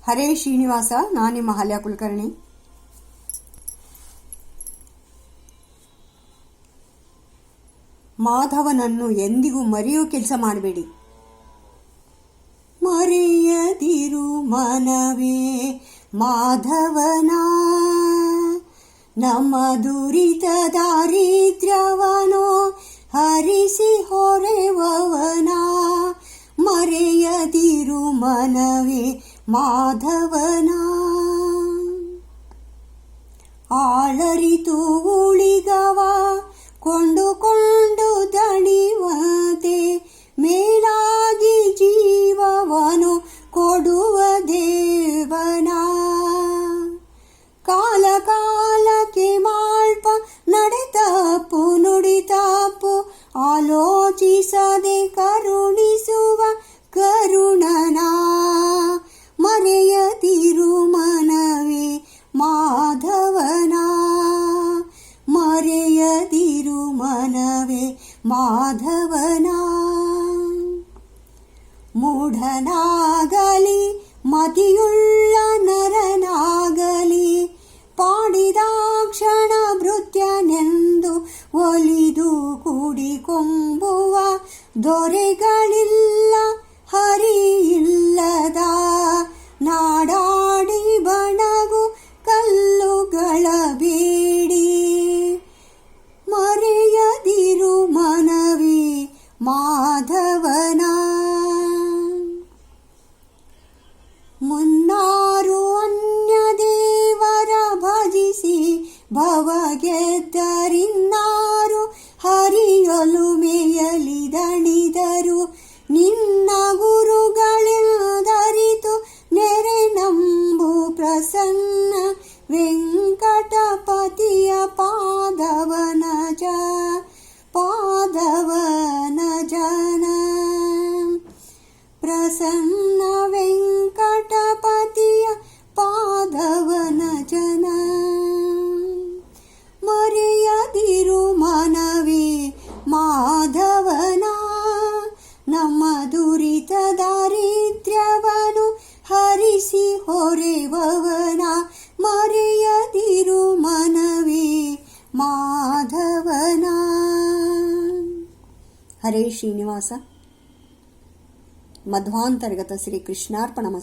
ಹರೇ ಶ್ರೀನಿವಾಸ. ನಾನು ನಿಮ್ಮ ಹಲ್ಯ ಕುಲಕರ್ಣಿ. ಮಾಧವನನ್ನು ಎಂದಿಗೂ ಮರೆಯೋ ಕೆಲಸ ಮಾಡಬೇಡಿ. ಮರೆಯದಿರು ಮನವೇ ಮಾಧವನ, ನಮ್ಮ ದುರಿತ ದಾರಿದ್ರ್ಯವನೋ ಹರಿಸಿ ಹೊರೆವವನ. ಮರೆಯದಿರು ಮನವೇ ಮಾಧವನ, ಆಳರಿತು ಉಳಿಗವ ಕೊಂಡುಕೊಂಡು ದಣಿವತೆ, ಮೇಲಾಗಿ ಜೀವವನು ಕೊಡುವ ದೇವನ. ಕಾಲ ಕಾಲಕ್ಕೆ ಮಾಳ್ಪ ನಡೆತಪ್ಪು ನುಡಿತಪ್ಪು, ಆಲೋಚಿಸದೆ ಕರುಣಿಸುವ ಕರುಣನ. ಮರೆಯದಿರು ಮನವೇ ಮಾಧವನ, ಮರೆಯದಿರು ಮನವೇ ಮಾಧವನ. ಮೂಢನಾಗಲಿ ಮತಿಯುಳ್ಳ ನರನಾಗಲಿ, ಪಾಡಿದಾಕ್ಷಣ ಭೃತ್ಯನೆಂದು ಒಲಿದು ಕೂಡಿಕೊಂಬುವ ದೊರೆಗಳಿಲ್ಲ ಹರಿಯಿಲ್ಲದ. ನಾಡಾಡಿ ಬಣಗು ಕಲ್ಲುಗಳ ಬೇಡಿ, ಮರೆಯದಿರು ಮನವೇ ಮಾಧವನ. ಮುನ್ನಾರು ಅನ್ಯ ದೇವರ ಭಜಿಸಿ ಭವ ಗೆದ್ದರಿನ್ನಾರು ಹರಿಯೊಲುಮೆಯಲಿ ದಣಿದರು. ನಿನ್ನ ಗುರುಗಳೆಂದರಿತು ನೆರೆ ನಂಬು ಪ್ರಸನ್ನ ವೆಂಕಟಪತಿಯ ಪಾದವನ ಜನ. ಪ್ರಸನ್ನ ವೆಂಕಟಪತಿಯ ಪಾದವನ ಜನ. ಮರೆಯದಿರು ಮನವೇ ಮಾಧವನ, ನಮ್ಮ ದುರಿತ ದಾರಿದ್ರ್ಯವನು ಹರಿಸಿ ಹೊರೆವವನ. ಮರೆಯದಿರು ಮನವೇ ಮಾಧವನ. ಹರೇ ಶ್ರೀನಿವಾಸ. ಮಧ್ವಾಂತರ್ಗತ ಶ್ರೀ ಕೃಷ್ಣಾರ್ಪಣಮಸ್ತು.